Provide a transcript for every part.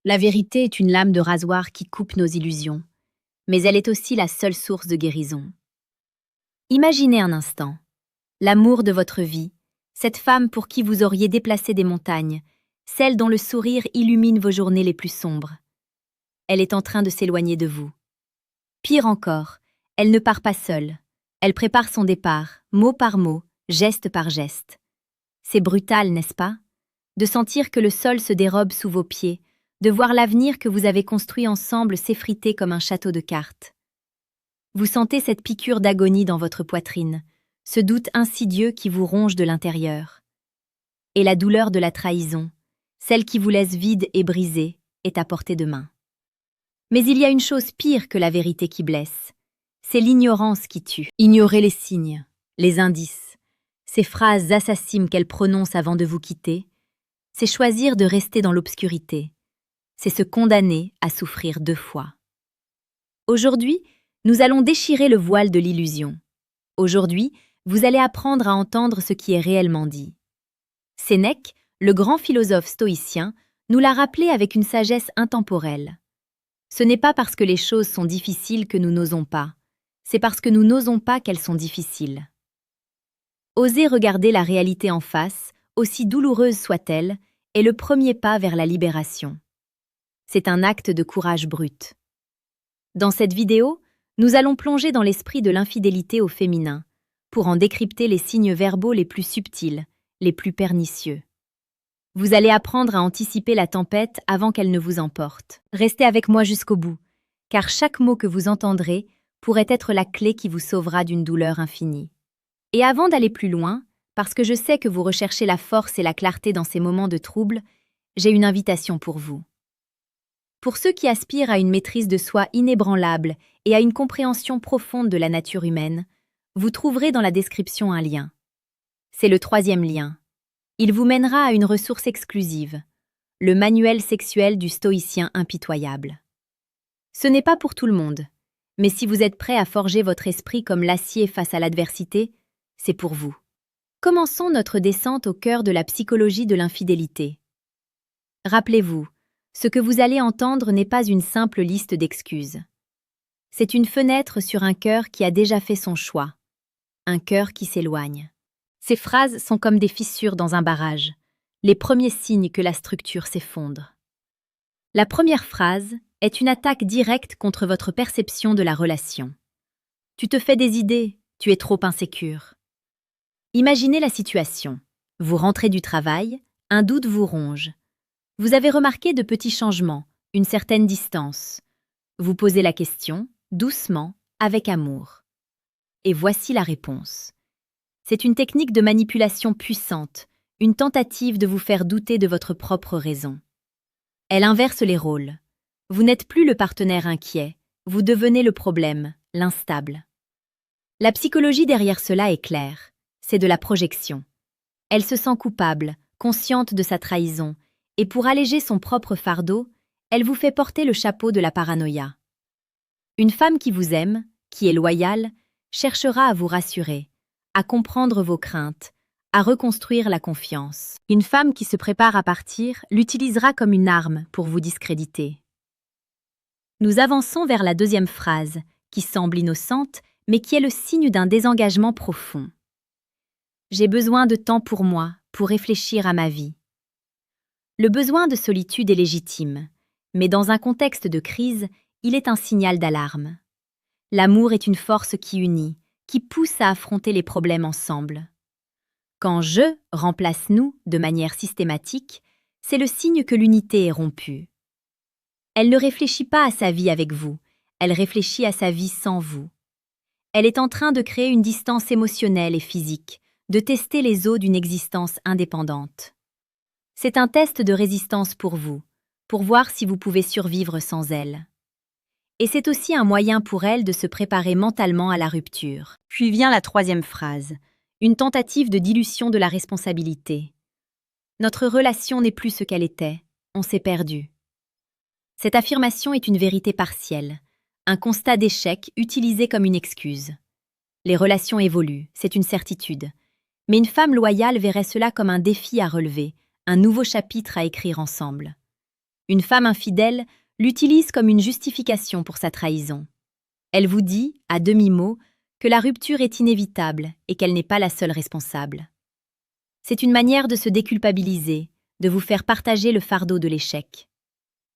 La vérité est une lame de rasoir qui coupe nos illusions, mais elle est aussi la seule source de guérison. Imaginez un instant, l'amour de votre vie, cette femme pour qui vous auriez déplacé des montagnes, celle dont le sourire illumine vos journées les plus sombres. Elle est en train de s'éloigner de vous. Pire encore, elle ne part pas seule. Elle prépare son départ, mot par mot, geste par geste. C'est brutal, n'est-ce pas? De sentir que le sol se dérobe sous vos pieds, de voir l'avenir que vous avez construit ensemble s'effriter comme un château de cartes. Vous sentez cette piqûre d'agonie dans votre poitrine, ce doute insidieux qui vous ronge de l'intérieur. Et la douleur de la trahison, celle qui vous laisse vide et brisé, est à portée de main. Mais il y a une chose pire que la vérité qui blesse. C'est l'ignorance qui tue. Ignorer les signes, les indices, ces phrases assassines qu'elle prononce avant de vous quitter, c'est choisir de rester dans l'obscurité. C'est se condamner à souffrir 2 fois. Aujourd'hui, nous allons déchirer le voile de l'illusion. Aujourd'hui, vous allez apprendre à entendre ce qui est réellement dit. Sénèque, le grand philosophe stoïcien, nous l'a rappelé avec une sagesse intemporelle. Ce n'est pas parce que les choses sont difficiles que nous n'osons pas, c'est parce que nous n'osons pas qu'elles sont difficiles. Oser regarder la réalité en face, aussi douloureuse soit-elle, est le premier pas vers la libération. C'est un acte de courage brut. Dans cette vidéo, nous allons plonger dans l'esprit de l'infidélité au féminin, pour en décrypter les signes verbaux les plus subtils, les plus pernicieux. Vous allez apprendre à anticiper la tempête avant qu'elle ne vous emporte. Restez avec moi jusqu'au bout, car chaque mot que vous entendrez pourrait être la clé qui vous sauvera d'une douleur infinie. Et avant d'aller plus loin, parce que je sais que vous recherchez la force et la clarté dans ces moments de trouble, j'ai une invitation pour vous. Pour ceux qui aspirent à une maîtrise de soi inébranlable et à une compréhension profonde de la nature humaine, vous trouverez dans la description un lien. C'est le 3e lien. Il vous mènera à une ressource exclusive, le manuel sexuel du stoïcien impitoyable. Ce n'est pas pour tout le monde, mais si vous êtes prêt à forger votre esprit comme l'acier face à l'adversité, c'est pour vous. Commençons notre descente au cœur de la psychologie de l'infidélité. Rappelez-vous, ce que vous allez entendre n'est pas une simple liste d'excuses. C'est une fenêtre sur un cœur qui a déjà fait son choix, un cœur qui s'éloigne. Ces phrases sont comme des fissures dans un barrage, les premiers signes que la structure s'effondre. La première phrase est une attaque directe contre votre perception de la relation. Tu te fais des idées, tu es trop insécure. Imaginez la situation. Vous rentrez du travail, un doute vous ronge. Vous avez remarqué de petits changements, une certaine distance. Vous posez la question, doucement, avec amour. Et voici la réponse. C'est une technique de manipulation puissante, une tentative de vous faire douter de votre propre raison. Elle inverse les rôles. Vous n'êtes plus le partenaire inquiet, vous devenez le problème, l'instable. La psychologie derrière cela est claire, c'est de la projection. Elle se sent coupable, consciente de sa trahison, et pour alléger son propre fardeau, elle vous fait porter le chapeau de la paranoïa. Une femme qui vous aime, qui est loyale, cherchera à vous rassurer, à comprendre vos craintes, à reconstruire la confiance. Une femme qui se prépare à partir l'utilisera comme une arme pour vous discréditer. Nous avançons vers la 2e phrase, qui semble innocente, mais qui est le signe d'un désengagement profond. J'ai besoin de temps pour moi, pour réfléchir à ma vie. Le besoin de solitude est légitime, mais dans un contexte de crise, il est un signal d'alarme. L'amour est une force qui unit, qui pousse à affronter les problèmes ensemble. Quand « je » remplace « nous » de manière systématique, c'est le signe que l'unité est rompue. Elle ne réfléchit pas à sa vie avec vous, elle réfléchit à sa vie sans vous. Elle est en train de créer une distance émotionnelle et physique, de tester les eaux d'une existence indépendante. C'est un test de résistance pour vous, pour voir si vous pouvez survivre sans elle. Et c'est aussi un moyen pour elle de se préparer mentalement à la rupture. Puis vient la 3e phrase, une tentative de dilution de la responsabilité. Notre relation n'est plus ce qu'elle était, on s'est perdu. Cette affirmation est une vérité partielle, un constat d'échec utilisé comme une excuse. Les relations évoluent, c'est une certitude. Mais une femme loyale verrait cela comme un défi à relever, un nouveau chapitre à écrire ensemble. Une femme infidèle l'utilise comme une justification pour sa trahison. Elle vous dit, à demi-mot, que la rupture est inévitable et qu'elle n'est pas la seule responsable. C'est une manière de se déculpabiliser, de vous faire partager le fardeau de l'échec.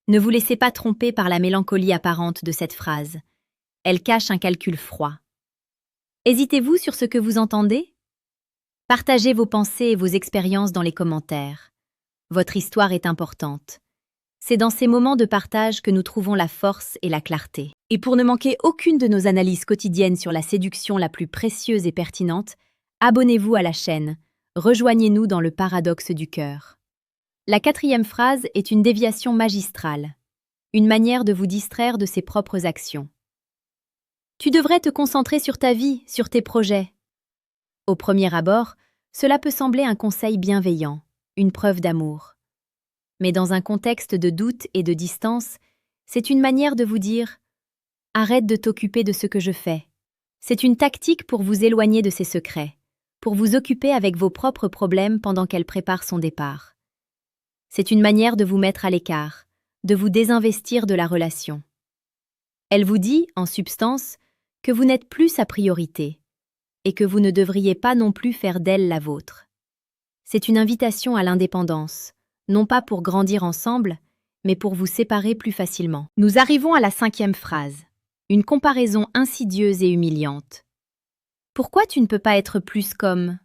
Ne vous laissez pas tromper par la mélancolie apparente de cette phrase. Elle cache un calcul froid. Hésitez-vous sur ce que vous entendez? Partagez vos pensées et vos expériences dans les commentaires. Votre histoire est importante. C'est dans ces moments de partage que nous trouvons la force et la clarté. Et pour ne manquer aucune de nos analyses quotidiennes sur la séduction la plus précieuse et pertinente, abonnez-vous à la chaîne. Rejoignez-nous dans le paradoxe du cœur. La 4e phrase est une déviation magistrale, une manière de vous distraire de ses propres actions. Tu devrais te concentrer sur ta vie, sur tes projets. Au premier abord, cela peut sembler un conseil bienveillant, une preuve d'amour. Mais dans un contexte de doute et de distance, c'est une manière de vous dire « Arrête de t'occuper de ce que je fais ». C'est une tactique pour vous éloigner de ses secrets, pour vous occuper avec vos propres problèmes pendant qu'elle prépare son départ. C'est une manière de vous mettre à l'écart, de vous désinvestir de la relation. Elle vous dit, en substance, que vous n'êtes plus sa priorité et que vous ne devriez pas non plus faire d'elle la vôtre. C'est une invitation à l'indépendance, non pas pour grandir ensemble, mais pour vous séparer plus facilement. Nous arrivons à la 5e phrase, une comparaison insidieuse et humiliante. Pourquoi tu ne peux pas être plus comme?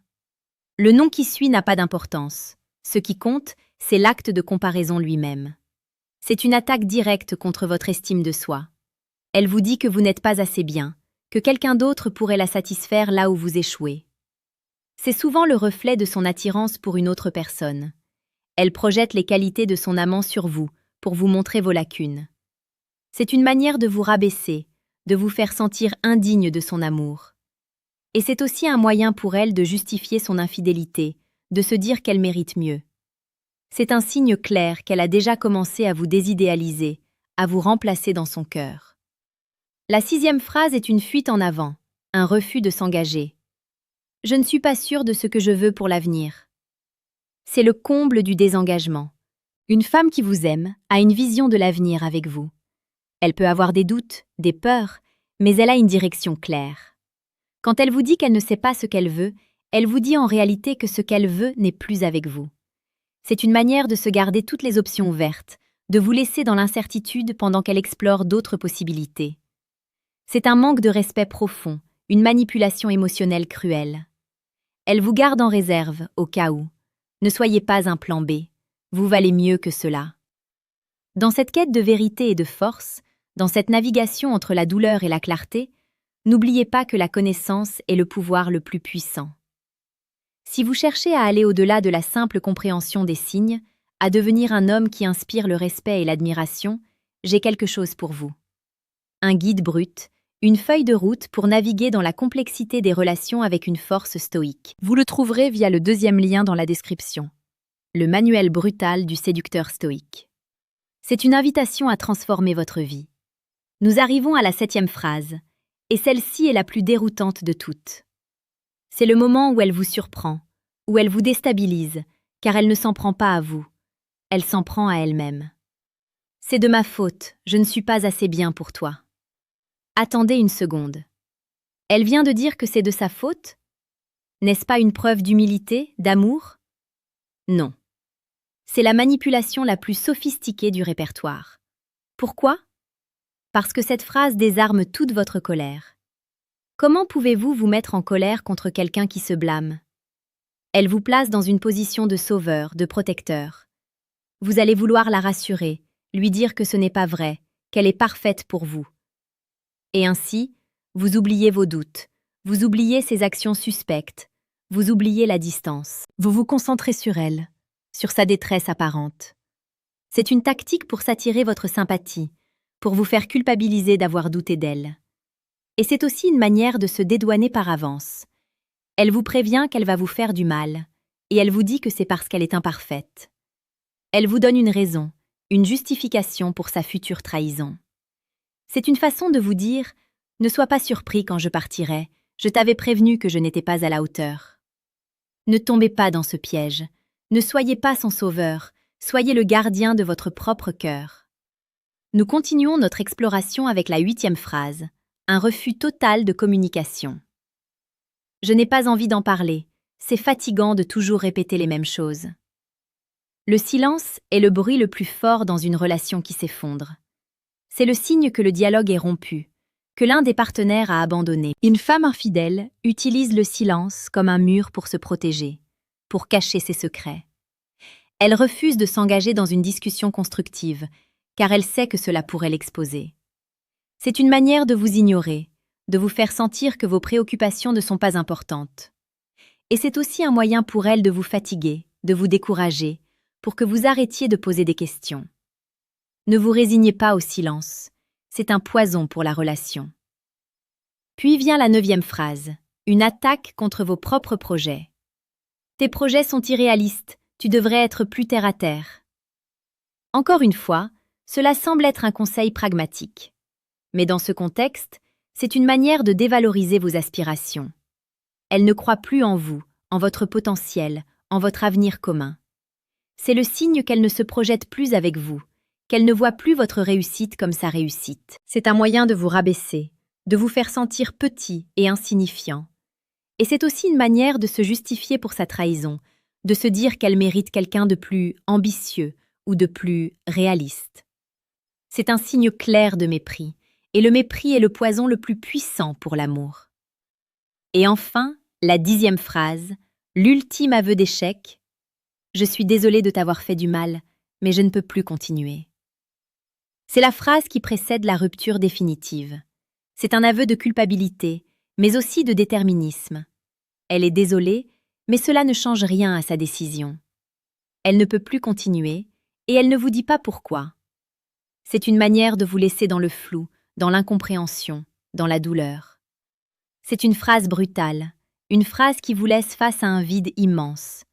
Le nom qui suit n'a pas d'importance. Ce qui compte, c'est l'acte de comparaison lui-même. C'est une attaque directe contre votre estime de soi. Elle vous dit que vous n'êtes pas assez bien, que quelqu'un d'autre pourrait la satisfaire là où vous échouez. C'est souvent le reflet de son attirance pour une autre personne. Elle projette les qualités de son amant sur vous, pour vous montrer vos lacunes. C'est une manière de vous rabaisser, de vous faire sentir indigne de son amour. Et c'est aussi un moyen pour elle de justifier son infidélité, de se dire qu'elle mérite mieux. C'est un signe clair qu'elle a déjà commencé à vous désidéaliser, à vous remplacer dans son cœur. La 6e phrase est une fuite en avant, un refus de s'engager. Je ne suis pas sûre de ce que je veux pour l'avenir. C'est le comble du désengagement. Une femme qui vous aime a une vision de l'avenir avec vous. Elle peut avoir des doutes, des peurs, mais elle a une direction claire. Quand elle vous dit qu'elle ne sait pas ce qu'elle veut, elle vous dit en réalité que ce qu'elle veut n'est plus avec vous. C'est une manière de se garder toutes les options ouvertes, de vous laisser dans l'incertitude pendant qu'elle explore d'autres possibilités. C'est un manque de respect profond, une manipulation émotionnelle cruelle. Elle vous garde en réserve, au cas où. Ne soyez pas un plan B. Vous valez mieux que cela. Dans cette quête de vérité et de force, dans cette navigation entre la douleur et la clarté, n'oubliez pas que la connaissance est le pouvoir le plus puissant. Si vous cherchez à aller au-delà de la simple compréhension des signes, à devenir un homme qui inspire le respect et l'admiration, j'ai quelque chose pour vous. Un guide brut, une feuille de route pour naviguer dans la complexité des relations avec une force stoïque. Vous le trouverez via le 2e lien dans la description. Le manuel brutal du séducteur stoïque. C'est une invitation à transformer votre vie. Nous arrivons à la 7e phrase, et celle-ci est la plus déroutante de toutes. C'est le moment où elle vous surprend, où elle vous déstabilise, car elle ne s'en prend pas à vous. Elle s'en prend à elle-même. C'est de ma faute, je ne suis pas assez bien pour toi. Attendez une seconde. Elle vient de dire que c'est de sa faute? N'est-ce pas une preuve d'humilité, d'amour? Non. C'est la manipulation la plus sophistiquée du répertoire. Pourquoi? Parce que cette phrase désarme toute votre colère. Comment pouvez-vous vous mettre en colère contre quelqu'un qui se blâme? Elle vous place dans une position de sauveur, de protecteur. Vous allez vouloir la rassurer, lui dire que ce n'est pas vrai, qu'elle est parfaite pour vous. Et ainsi, vous oubliez vos doutes, vous oubliez ses actions suspectes, vous oubliez la distance. Vous vous concentrez sur elle, sur sa détresse apparente. C'est une tactique pour s'attirer votre sympathie, pour vous faire culpabiliser d'avoir douté d'elle. Et c'est aussi une manière de se dédouaner par avance. Elle vous prévient qu'elle va vous faire du mal, et elle vous dit que c'est parce qu'elle est imparfaite. Elle vous donne une raison, une justification pour sa future trahison. C'est une façon de vous dire « Ne sois pas surpris quand je partirai, je t'avais prévenu que je n'étais pas à la hauteur. » Ne tombez pas dans ce piège, ne soyez pas son sauveur, soyez le gardien de votre propre cœur. Nous continuons notre exploration avec la 8e phrase, un refus total de communication. Je n'ai pas envie d'en parler, c'est fatigant de toujours répéter les mêmes choses. Le silence est le bruit le plus fort dans une relation qui s'effondre. C'est le signe que le dialogue est rompu, que l'un des partenaires a abandonné. Une femme infidèle utilise le silence comme un mur pour se protéger, pour cacher ses secrets. Elle refuse de s'engager dans une discussion constructive, car elle sait que cela pourrait l'exposer. C'est une manière de vous ignorer, de vous faire sentir que vos préoccupations ne sont pas importantes. Et c'est aussi un moyen pour elle de vous fatiguer, de vous décourager, pour que vous arrêtiez de poser des questions. Ne vous résignez pas au silence, c'est un poison pour la relation. Puis vient la 9e phrase, une attaque contre vos propres projets. Tes projets sont irréalistes, tu devrais être plus terre à terre. Encore une fois, cela semble être un conseil pragmatique. Mais dans ce contexte, c'est une manière de dévaloriser vos aspirations. Elle ne croit plus en vous, en votre potentiel, en votre avenir commun. C'est le signe qu'elle ne se projette plus avec vous, qu'elle ne voit plus votre réussite comme sa réussite. C'est un moyen de vous rabaisser, de vous faire sentir petit et insignifiant. Et c'est aussi une manière de se justifier pour sa trahison, de se dire qu'elle mérite quelqu'un de plus ambitieux ou de plus réaliste. C'est un signe clair de mépris, et le mépris est le poison le plus puissant pour l'amour. Et enfin, la 10e phrase, l'ultime aveu d'échec. Je suis désolée de t'avoir fait du mal, mais je ne peux plus continuer. C'est la phrase qui précède la rupture définitive. C'est un aveu de culpabilité, mais aussi de déterminisme. Elle est désolée, mais cela ne change rien à sa décision. Elle ne peut plus continuer, et elle ne vous dit pas pourquoi. C'est une manière de vous laisser dans le flou, dans l'incompréhension, dans la douleur. C'est une phrase brutale, une phrase qui vous laisse face à un vide immense.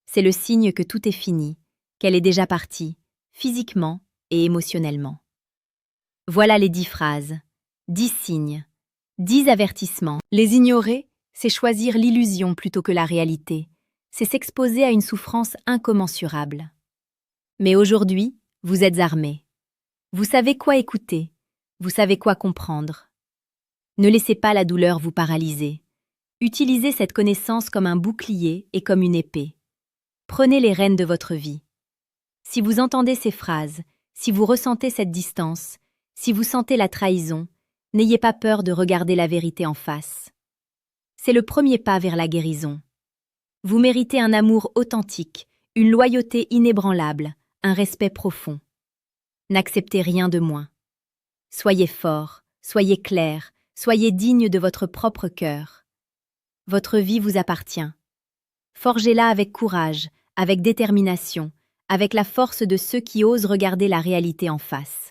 C'est le signe que tout est fini, qu'elle est déjà partie, physiquement et émotionnellement. Voilà les 10 phrases, 10 signes, 10 avertissements. Les ignorer, c'est choisir l'illusion plutôt que la réalité. C'est s'exposer à une souffrance incommensurable. Mais aujourd'hui, vous êtes armés. Vous savez quoi écouter, vous savez quoi comprendre. Ne laissez pas la douleur vous paralyser. Utilisez cette connaissance comme un bouclier et comme une épée. Prenez les rênes de votre vie. Si vous entendez ces phrases, si vous ressentez cette distance, si vous sentez la trahison, n'ayez pas peur de regarder la vérité en face. C'est le premier pas vers la guérison. Vous méritez un amour authentique, une loyauté inébranlable, un respect profond. N'acceptez rien de moins. Soyez fort, soyez clair, soyez digne de votre propre cœur. Votre vie vous appartient. Forgez-la avec courage, avec détermination, avec la force de ceux qui osent regarder la réalité en face.